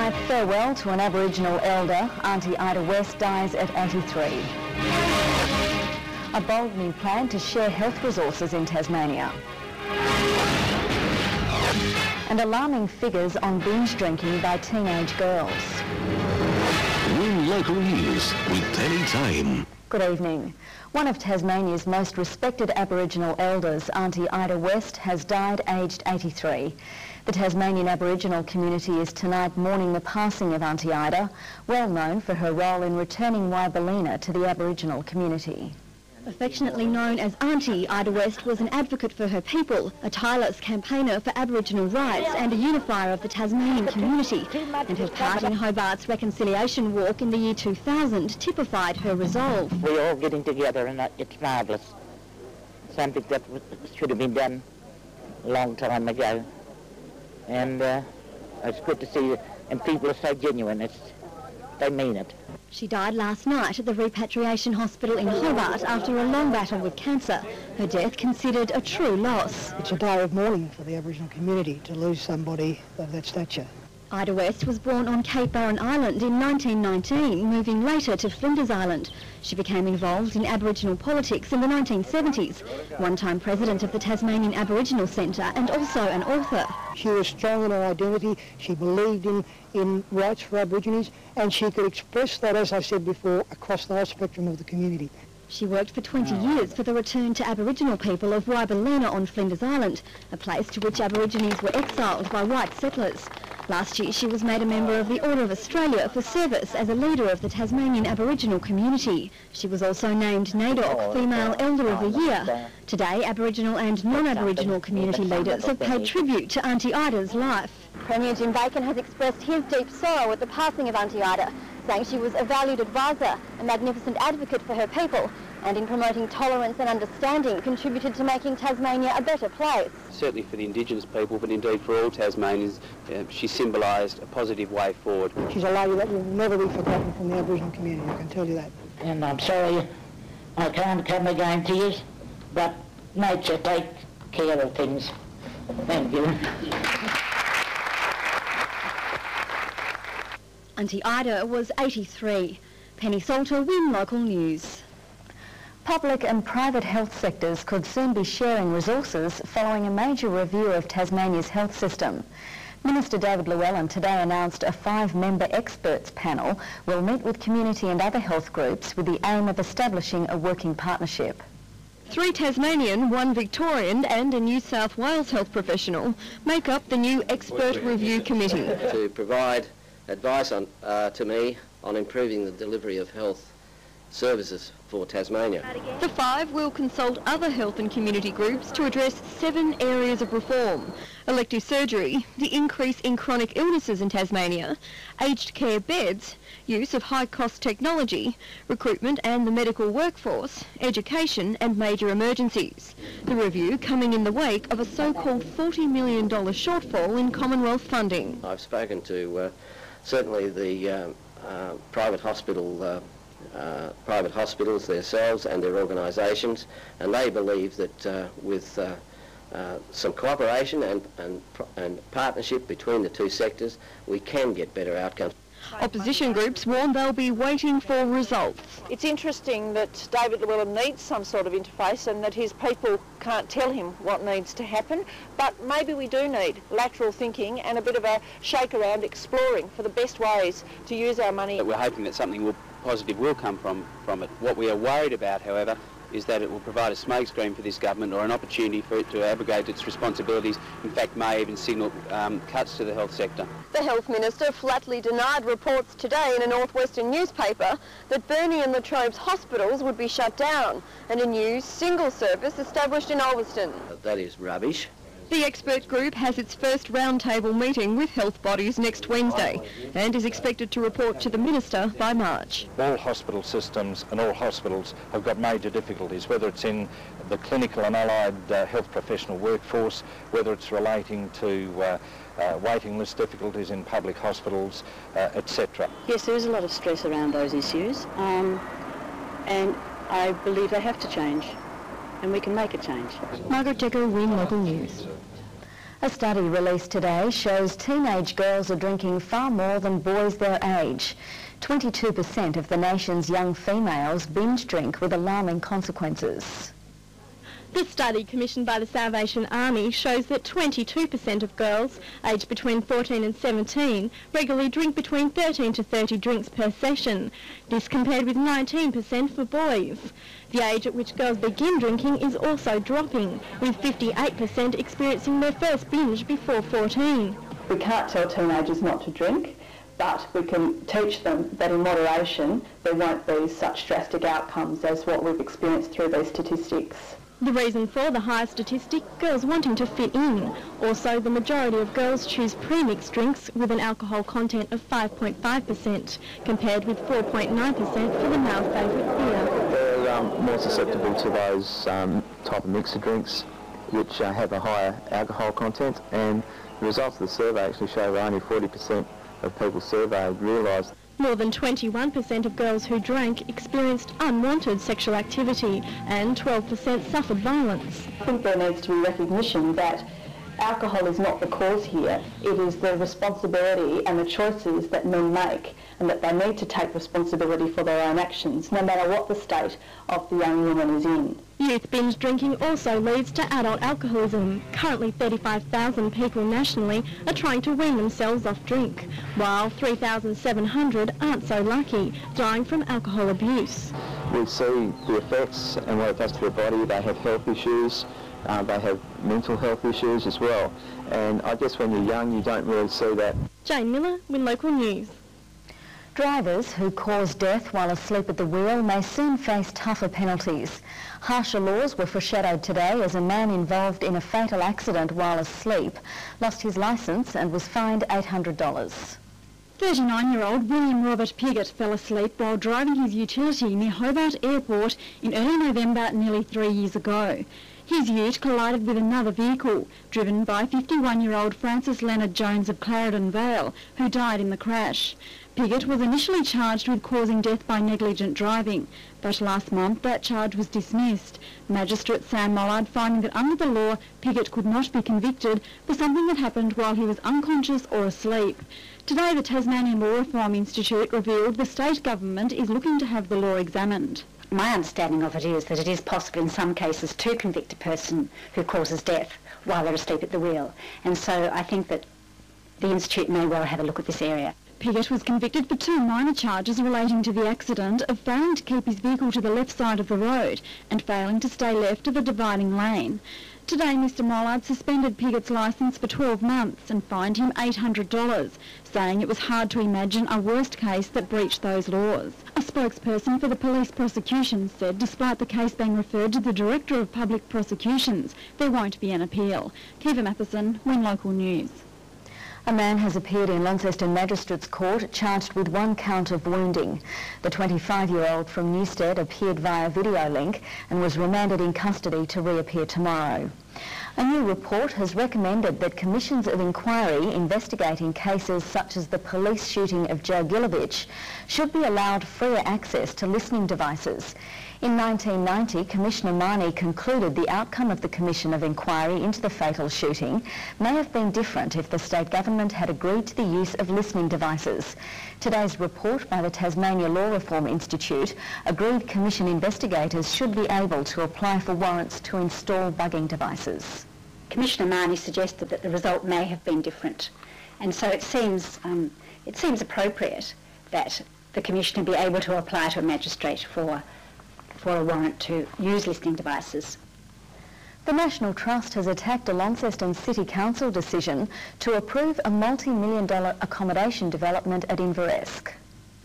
quiet farewell to an Aboriginal elder. Auntie Ida West dies at 83. A bold new plan to share health resources in Tasmania. And alarming figures on binge drinking by teenage girls. Win local news with Tame. Good evening. One of Tasmania's most respected Aboriginal elders, Auntie Ida West, has died aged 83. The Tasmanian Aboriginal community is tonight mourning the passing of Auntie Ida, well known for her role in returning Waibalina to the Aboriginal community. Affectionately known as Auntie, Ida West was an advocate for her people, a tireless campaigner for Aboriginal rights and a unifier of the Tasmanian community. And her part in Hobart's reconciliation walk in the year 2000 typified her resolve. We're all getting together and it's marvellous. Something that should have been done a long time ago. And it's good to see that, and people are so genuine, they mean it. She died last night at the repatriation hospital in Hobart after a long battle with cancer. Her death considered a true loss. It's a day of mourning for the Aboriginal community to lose somebody of that stature. Ida West was born on Cape Barren Island in 1919, moving later to Flinders Island. She became involved in Aboriginal politics in the 1970s, one-time president of the Tasmanian Aboriginal Centre and also an author. She was strong in her identity, she believed in rights for Aborigines, and she could express that, as I said before, across the whole spectrum of the community. She worked for 20 years for the return to Aboriginal people of Waibalina on Flinders Island, a place to which Aborigines were exiled by white settlers. Last year she was made a member of the Order of Australia for service as a leader of the Tasmanian Aboriginal community. She was also named NAIDOC Female Elder of the Year. Today, Aboriginal and non-Aboriginal community leaders have paid tribute to Auntie Ida's life. Premier Jim Bacon has expressed his deep sorrow at the passing of Auntie Ida, saying she was a valued advisor, a magnificent advocate for her people, and in promoting tolerance and understanding contributed to making Tasmania a better place. Certainly for the Indigenous people, but indeed for all Tasmanians, she symbolised a positive way forward. She's a lady that will never be forgotten from the Aboriginal community, I can tell you that. And I'm sorry I can't come again to you, but nature takes care of things. Thank you. Auntie Ida was 83. Penny Salter, Win Local News. Public and private health sectors could soon be sharing resources following a major review of Tasmania's health system. Minister David Llewellyn today announced a 5-member experts panel will meet with community and other health groups with the aim of establishing a working partnership. 3 Tasmanian, 1 Victorian and a New South Wales health professional make up the new Expert Review Committee. To provide advice to me on improving the delivery of health services for Tasmania. The 5 will consult other health and community groups to address 7 areas of reform: elective surgery, the increase in chronic illnesses in Tasmania, aged care beds, use of high-cost technology, recruitment and the medical workforce, education and major emergencies. The review coming in the wake of a so-called $40 million shortfall in Commonwealth funding. I've spoken to certainly the private hospitals themselves and their organisations, and they believe that with some cooperation and partnership between the 2 sectors, we can get better outcomes. Opposition groups warn they'll be waiting for results. It's interesting that David Llewellyn needs some sort of interface and that his people can't tell him what needs to happen, but maybe we do need lateral thinking and a bit of a shake around exploring for the best ways to use our money. We're hoping that something positive will come from it. What we are worried about, however, is that it will provide a smokescreen for this government or an opportunity for it to abrogate its responsibilities, in fact may even signal cuts to the health sector. The Health Minister flatly denied reports today in a northwestern newspaper that Burnie and Latrobe's hospitals would be shut down and a new single service established in Ulverston. That is rubbish. The expert group has its first roundtable meeting with health bodies next Wednesday and is expected to report to the Minister by March. All hospital systems and all hospitals have got major difficulties, whether it's in the clinical and allied health professional workforce, whether it's relating to waiting list difficulties in public hospitals, etc. Yes, there is a lot of stress around those issues, and I believe they have to change, and we can make a change. Margaret Decker, Win Local News. A study released today shows teenage girls are drinking far more than boys their age. 22% of the nation's young females binge drink with alarming consequences. The study commissioned by the Salvation Army shows that 22% of girls aged between 14 and 17 regularly drink between 13 to 30 drinks per session. This compared with 19% for boys. The age at which girls begin drinking is also dropping, with 58% experiencing their first binge before 14. We can't tell teenagers not to drink, but we can teach them that in moderation there won't be such drastic outcomes as what we've experienced through these statistics. The reason for the higher statistic, girls wanting to fit in. Also, the majority of girls choose pre-mixed drinks with an alcohol content of 5.5%, compared with 4.9% for the male favourite beer. They're more susceptible to those type of mixer drinks, which have a higher alcohol content, and the results of the survey actually show that only 40% of people surveyed realised. More than 21% of girls who drank experienced unwanted sexual activity and 12% suffered violence. I think there needs to be recognition that alcohol is not the cause here. It is the responsibility and the choices that men make, and that they need to take responsibility for their own actions, no matter what the state of the young woman is in. Youth binge drinking also leads to adult alcoholism. Currently 35,000 people nationally are trying to wean themselves off drink, while 3,700 aren't so lucky, dying from alcohol abuse. We see the effects and what it does to their body. They have health issues, they have mental health issues as well. And I guess when you're young you don't really see that. Jane Miller, Win Local News. Drivers who cause death while asleep at the wheel may soon face tougher penalties. Harsher laws were foreshadowed today as a man involved in a fatal accident while asleep lost his licence and was fined $800. 39-year-old William Robert Piggott fell asleep while driving his utility near Hobart Airport in early November nearly 3 years ago. His ute collided with another vehicle, driven by 51-year-old Francis Leonard Jones of Clarendon Vale, who died in the crash. Piggott was initially charged with causing death by negligent driving, but last month that charge was dismissed. Magistrate Sam Mollard finding that under the law, Piggott could not be convicted for something that happened while he was unconscious or asleep. Today, the Tasmanian Law Reform Institute revealed the state government is looking to have the law examined. My understanding of it is that it is possible in some cases to convict a person who causes death while they're asleep at the wheel. And so I think that the Institute may well have a look at this area. Piggott was convicted for 2 minor charges relating to the accident of failing to keep his vehicle to the left side of the road and failing to stay left of the dividing lane. Today, Mr Mollard suspended Piggott's licence for 12 months and fined him $800, saying it was hard to imagine a worst case that breached those laws. A spokesperson for the police prosecution said despite the case being referred to the Director of Public Prosecutions, there won't be an appeal. Kiva Matheson, Win Local News. A man has appeared in Launceston Magistrates Court charged with 1 count of wounding. The 25-year-old from Newstead appeared via video link and was remanded in custody to reappear tomorrow. A new report has recommended that commissions of inquiry investigating cases such as the police shooting of Joe Gilovich should be allowed freer access to listening devices. In 1990, Commissioner Marnie concluded the outcome of the Commission of Inquiry into the fatal shooting may have been different if the state government had agreed to the use of listening devices. Today's report by the Tasmania Law Reform Institute agreed Commission investigators should be able to apply for warrants to install bugging devices. Commissioner Marnie suggested that the result may have been different, and so it seems appropriate that the Commissioner be able to apply to a magistrate for a warrant to use listening devices. The National Trust has attacked a Launceston City Council decision to approve a multi-million-dollar accommodation development at Inveresk.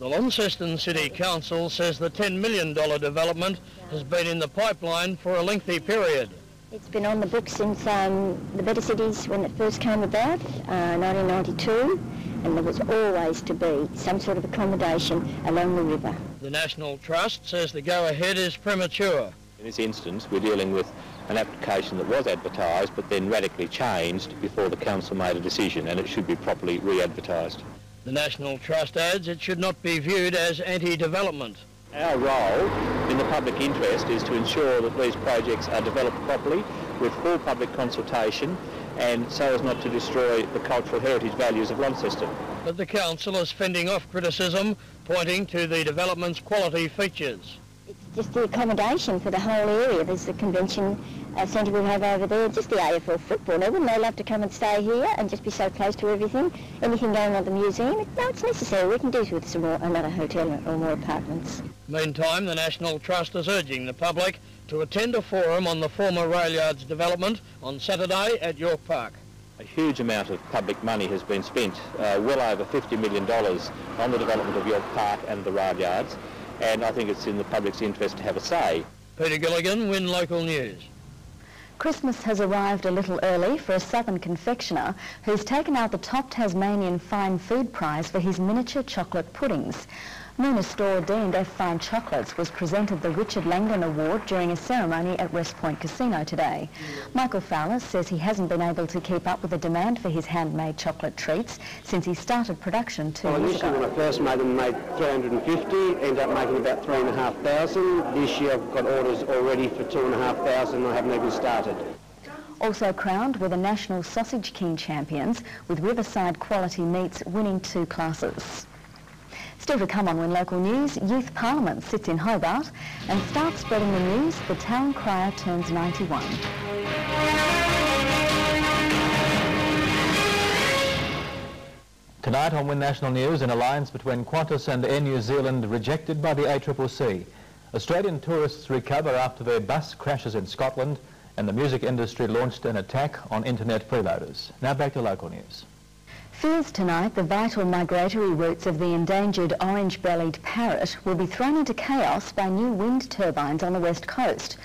The Launceston City Council says the $10 million development has been in the pipeline for a lengthy period. It's been on the books since the Better Cities, when it first came about, 1992, and there was always to be some sort of accommodation along the river. The National Trust says the go-ahead is premature. In this instance, we're dealing with an application that was advertised but then radically changed before the council made a decision, and it should be properly re-advertised. The National Trust adds it should not be viewed as anti-development. Our role in the public interest is to ensure that these projects are developed properly with full public consultation and so as not to destroy the cultural heritage values of Launceston. But the council is fending off criticism, pointing to the development's quality features. It's just the accommodation for the whole area. There's the convention centre we have over there, just the AFL football. Now, wouldn't they love to come and stay here and just be so close to everything? Anything going on at the museum? No, it's necessary. We can do with some more, another hotel or more apartments. Meantime, the National Trust is urging the public to attend a forum on the former rail yards development on Saturday at York Park. A huge amount of public money has been spent, well over $50 million on the development of York Park and the rail yards, and I think it's in the public's interest to have a say. Peter Gilligan, Win Local News. Christmas has arrived a little early for a southern confectioner who's taken out the top Tasmanian Fine Food Prize for his miniature chocolate puddings. Moona store deemed F Fine Chocolates was presented the Richard Langdon Award during a ceremony at West Point Casino today. Michael Fowler says he hasn't been able to keep up with the demand for his handmade chocolate treats since he started production 2 years Initially ago. when I first made them, I made 350, ended up making about 3,500. This year I've got orders already for 2,500. I haven't even started. Also crowned were the National Sausage King champions, with Riverside Quality Meats winning 2 classes. Still to come on Win Local News, Youth Parliament sits in Hobart and starts spreading the news the town crier turns 91. Tonight on Win National News, an alliance between Qantas and Air New Zealand rejected by the ACCC. Australian tourists recover after their bus crashes in Scotland, and the music industry launched an attack on internet freeloaders. Now back to local news. Fears tonight the vital migratory routes of the endangered orange-bellied parrot will be thrown into chaos by new wind turbines on the west coast.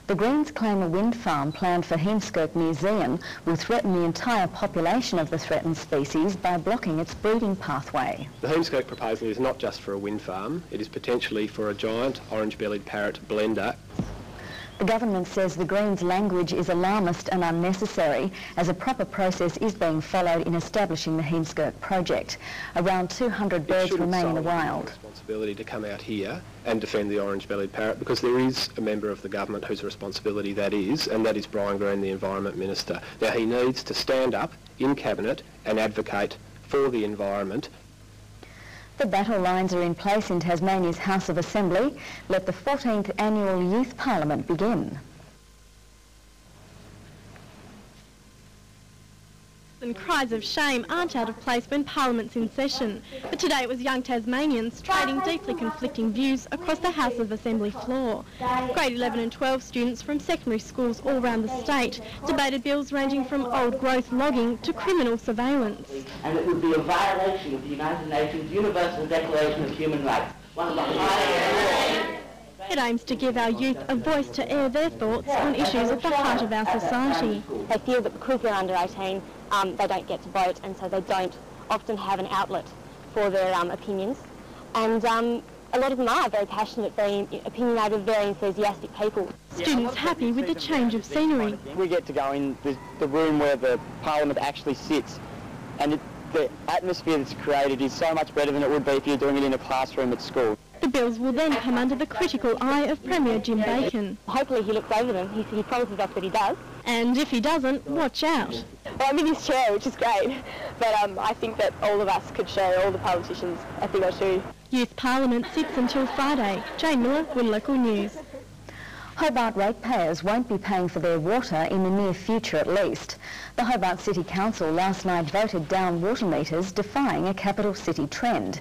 The Greens claim a wind farm planned for Heemskirk near Zeehan will threaten the entire population of the threatened species by blocking its breeding pathway. The Heemskirk proposal is not just for a wind farm, it is potentially for a giant orange-bellied parrot blender. The government says the Greens' language is alarmist and unnecessary, as a proper process is being followed in establishing the Heemskirk project. Around 200 birds remain in the wild. Responsibility to come out here and defend the orange-bellied parrot, because there is a member of the government whose responsibility that is, and that is Brian Greene, the Environment Minister. Now he needs to stand up in Cabinet and advocate for the environment. The battle lines are in place in Tasmania's House of Assembly. Let the 14th Annual Youth Parliament begin. And cries of shame aren't out of place when Parliament's in session. But today it was young Tasmanians trading deeply conflicting views across the House of Assembly floor. Grade 11 and 12 students from secondary schools all around the state debated bills ranging from old-growth logging to criminal surveillance. And it would be a violation of the United Nations Universal Declaration of Human Rights, one of the highest. It aims to give our youth a voice to air their thoughts on issues at the heart of our society. They feel that because they're under 18, they don't get to vote, and so they don't often have an outlet for their opinions. And a lot of them are very passionate, very opinionated, very enthusiastic people. Students happy with the change of scenery. We get to go in the room where the Parliament actually sits, and the atmosphere that's created is so much better than it would be if you're doing it in a classroom at school. The bills will then come under the critical eye of Premier Jim Bacon. Hopefully he looks over them. He promises us that he does. And if he doesn't, watch out. Well, I'm in his chair, which is great, but I think that all of us could show, all the politicians, I think I should. Youth Parliament sits until Friday. Jane Miller, Win Local News. Hobart ratepayers won't be paying for their water in the near future at least. The Hobart City Council last night voted down water meters, defying a capital city trend.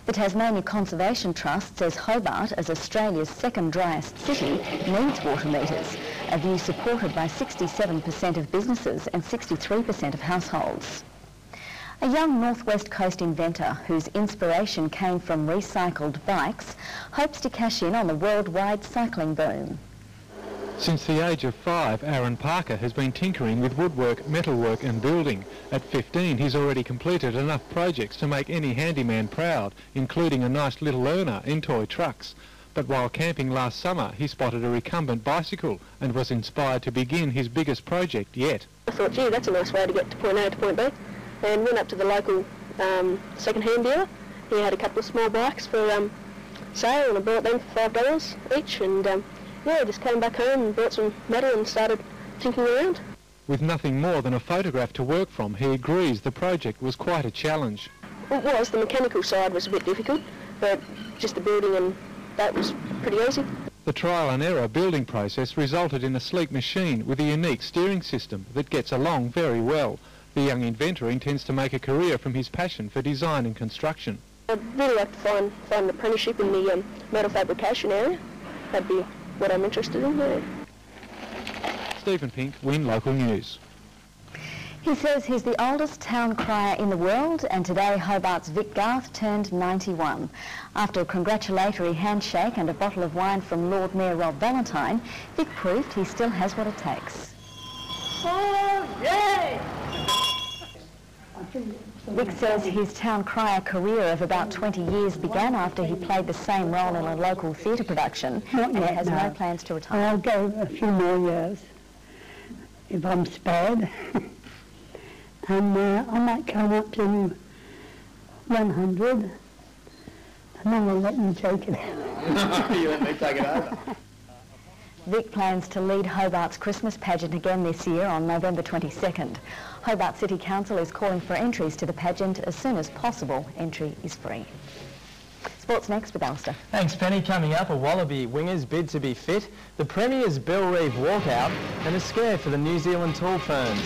The Tasmania Conservation Trust says Hobart, as Australia's second driest city, needs water meters, a view supported by 67% of businesses and 63% of households. A young Northwest Coast inventor whose inspiration came from recycled bikes hopes to cash in on the worldwide cycling boom. Since the age of 5, Aaron Parker has been tinkering with woodwork, metalwork and building. At 15, he's already completed enough projects to make any handyman proud, including a nice little learner in toy trucks. But while camping last summer, he spotted a recumbent bicycle and was inspired to begin his biggest project yet. I thought, gee, that's a nice way to get to point A to point B, and went up to the local second-hand dealer. He had a couple of small bikes for sale, and I bought them for $5 each, and yeah, I just came back home and bought some metal and started tinkering around. With nothing more than a photograph to work from, he agrees the project was quite a challenge. It was. The mechanical side was a bit difficult, but just the building and that was pretty easy. The trial and error building process resulted in a sleek machine with a unique steering system that gets along very well. The young inventor intends to make a career from his passion for design and construction. I'd really like to find an apprenticeship in the metal fabrication area. That'd be what I'm interested in. Yeah. Stephen Pink, Win Local News. He says he's the oldest town crier in the world, and today Hobart's Vic Garth turned 91. After a congratulatory handshake and a bottle of wine from Lord Mayor Rob Valentine, Vic proved he still has what it takes. Oh, yay! Vic says his town crier career of about 20 years began after he played the same role in a local theatre production and has no plans to retire. I'll go a few more years if I'm spared. And I might come up to 100, and then I'll let you take it out. You let me take it over. Vic plans to lead Hobart's Christmas pageant again this year on November 22nd. Hobart City Council is calling for entries to the pageant as soon as possible. Entry is free. Sports next with Alister. Thanks, Penny. Coming up, a Wallaby wingers bid to be fit, the Premier's Bellreeve walkout, and a scare for the New Zealand Tall Ferns.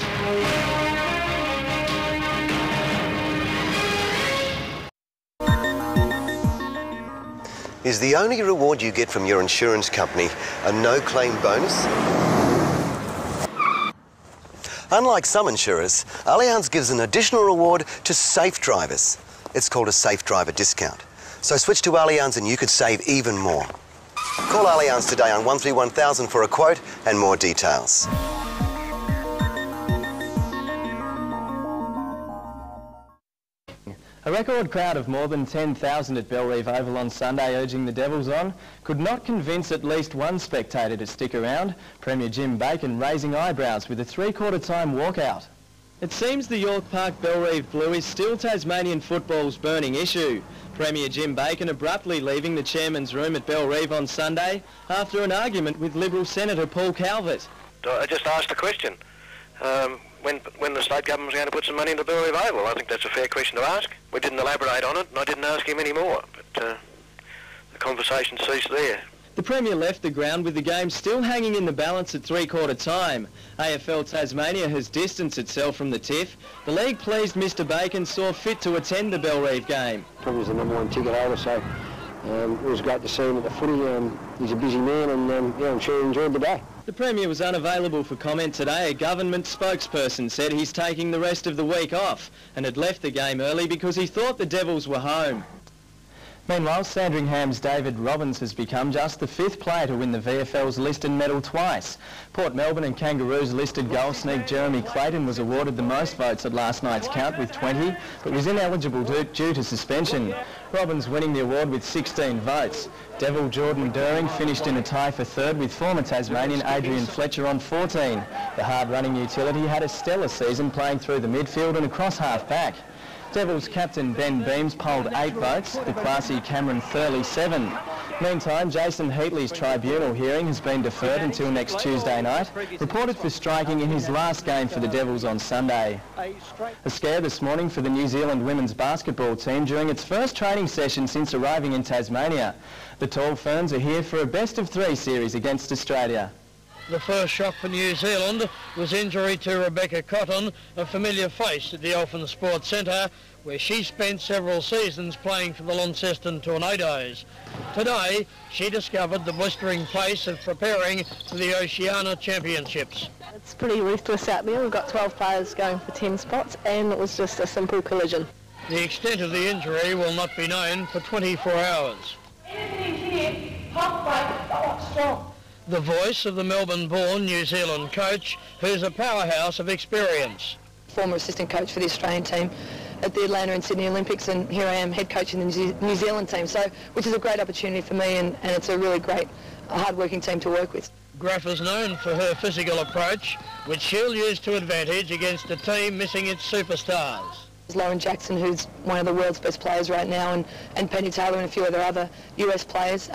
Is the only reward you get from your insurance company a no-claim bonus? Unlike some insurers, Allianz gives an additional reward to safe drivers. It's called a safe driver discount. So switch to Allianz and you could save even more. Call Allianz today on 131,000 for a quote and more details. A record crowd of more than 10,000 at Bellreeve Oval on Sunday urging the Devils on could not convince at least one spectator to stick around, Premier Jim Bacon raising eyebrows with a three-quarter time walkout. It seems the York Park Bellreeve Blue is still Tasmanian football's burning issue. Premier Jim Bacon abruptly leaving the chairman's room at Bellreeve on Sunday after an argument with Liberal Senator Paul Calvert. I just asked a question. When the state government's going to put some money into Bellreeve Oval? I think that's a fair question to ask. We didn't elaborate on it, and I didn't ask him any more, but the conversation ceased there. The Premier left the ground with the game still hanging in the balance at three-quarter time. AFL Tasmania has distanced itself from the tiff. The league pleased Mr Bacon saw fit to attend the Bellreeve game. Probably was the #1 ticket holder, so it was great to see him at the footy. He's a busy man, and yeah, I'm sure he enjoyed the day. The Premier was unavailable for comment today. A government spokesperson said he's taking the rest of the week off and had left the game early because he thought the Devils were home. Meanwhile, Sandringham's David Robbins has become just the fifth player to win the VFL's Liston medal twice. Port Melbourne and Kangaroos listed goal sneak Jeremy Clayton was awarded the most votes at last night's count with 20, but was ineligible due to suspension. Robbins winning the award with 16 votes. Devil Jordan During finished in a tie for third with former Tasmanian Adrian Fletcher on 14. The hard-running utility had a stellar season playing through the midfield and across half-back. Devils captain Ben Beams polled 8 votes, the classy Cameron Thurley 7. Meantime, Jason Heatley's tribunal hearing has been deferred until next Tuesday night, reported for striking in his last game for the Devils on Sunday. A scare this morning for the New Zealand women's basketball team during its first training session since arriving in Tasmania. The Tall Ferns are here for a best-of-3 series against Australia. The first shock for New Zealand was injury to Rebecca Cotton, a familiar face at the Elfin Sports Centre, where she spent several seasons playing for the Launceston Tornadoes. Today, she discovered the blistering pace of preparing for the Oceania Championships. It's pretty ruthless out there. We've got 12 players going for 10 spots, and it was just a simple collision. The extent of the injury will not be known for 24 hours. The voice of the Melbourne-born New Zealand coach, who's a powerhouse of experience. Former assistant coach for the Australian team at the Atlanta and Sydney Olympics, and here I am head coach in the New Zealand team, which is a great opportunity for me, and it's a really great, hard-working team to work with. Graf is known for her physical approach, which she'll use to advantage against a team missing its superstars. Lauren Jackson, who's one of the world's best players right now, and Penny Taylor and a few other US players.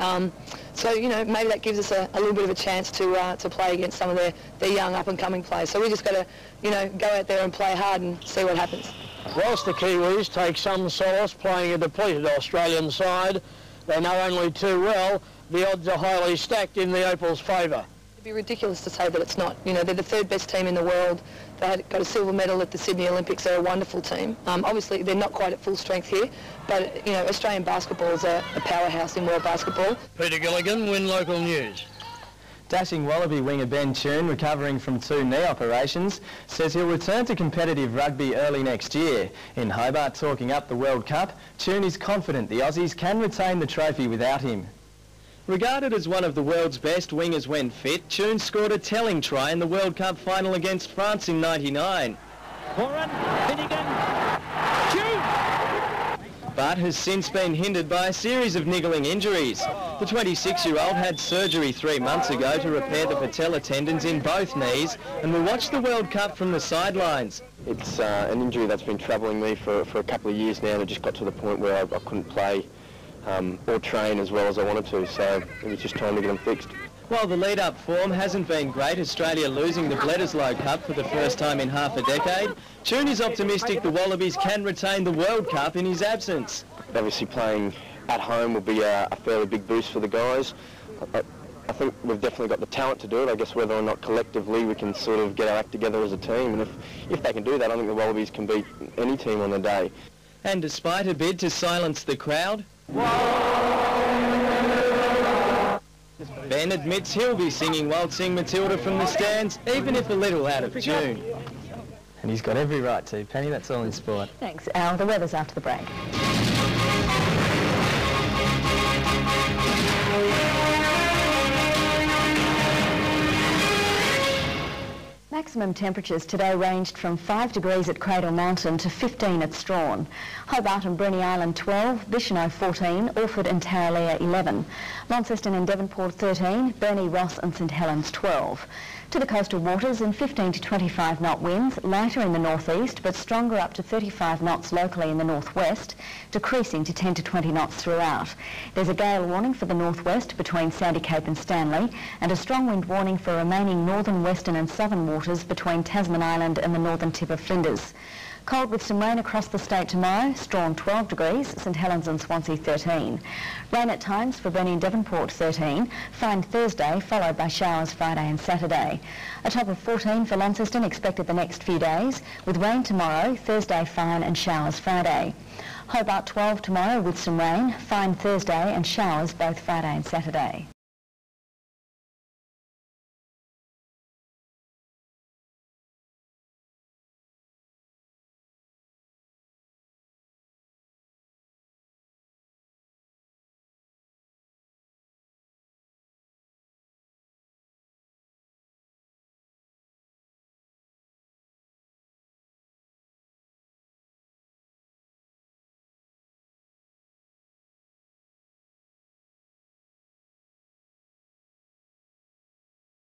So, you know, maybe that gives us a little bit of a chance to play against some of their young up-and-coming players. So we just got to, you know, go out there and play hard and see what happens. Whilst the Kiwis take some solace playing a depleted Australian side, they know only too well the odds are highly stacked in the Opals' favour. It'd be ridiculous to say that it's not. You know, they're the third best team in the world. They got a silver medal at the Sydney Olympics. They're a wonderful team. Obviously, they're not quite at full strength here, but, you know, Australian basketball is a powerhouse in world basketball. Peter Gilligan, Win Local News. Dashing Wallaby winger Ben Toone, recovering from 2 knee operations, says he'll return to competitive rugby early next year. In Hobart talking up the World Cup, Toone is confident the Aussies can retain the trophy without him. Regarded as one of the world's best wingers when fit, Toone scored a telling try in the World Cup final against France in '99. But has since been hindered by a series of niggling injuries. The 26-year-old had surgery 3 months ago to repair the patella tendons in both knees and will watch the World Cup from the sidelines. It's an injury that's been troubling me for a couple of years now, and it just got to the point where I couldn't play or train as well as I wanted to, so it was just time to get them fixed. While the lead-up form hasn't been great, Australia losing the Bledisloe Cup for the first time in half a decade, Toone is optimistic the Wallabies can retain the World Cup in his absence. Obviously playing at home will be a fairly big boost for the guys. I think we've definitely got the talent to do it. I guess whether or not collectively we can sort of get our act together as a team, and if they can do that, I think the Wallabies can beat any team on the day. And despite a bid to silence the crowd, Ben admits he'll be singing Waltzing Matilda from the stands, even if a little out of tune. And he's got every right to. Penny, that's all in sport. Thanks, Al. The weather's after the break. Maximum temperatures today ranged from 5 degrees at Cradle Mountain to 15 at Strawn. Hobart and Bruny Island 12, Bicheno 14, Orford and Tarraleah 11, Launceston and Devonport 13, Burnie, Ross and St Helens 12. To the coastal waters in 15 to 25 knot winds, lighter in the northeast but stronger up to 35 knots locally in the northwest, decreasing to 10 to 20 knots throughout. There's a gale warning for the northwest between Sandy Cape and Stanley, and a strong wind warning for remaining northern, western and southern waters between Tasman Island and the northern tip of Flinders. Cold with some rain across the state tomorrow, Strawn 12 degrees, St Helens and Swansea 13. Rain at times for Burnie and Devonport 13, fine Thursday followed by showers Friday and Saturday. A top of 14 for Launceston expected the next few days, with rain tomorrow, Thursday fine and showers Friday. Hobart 12 tomorrow with some rain, fine Thursday and showers both Friday and Saturday.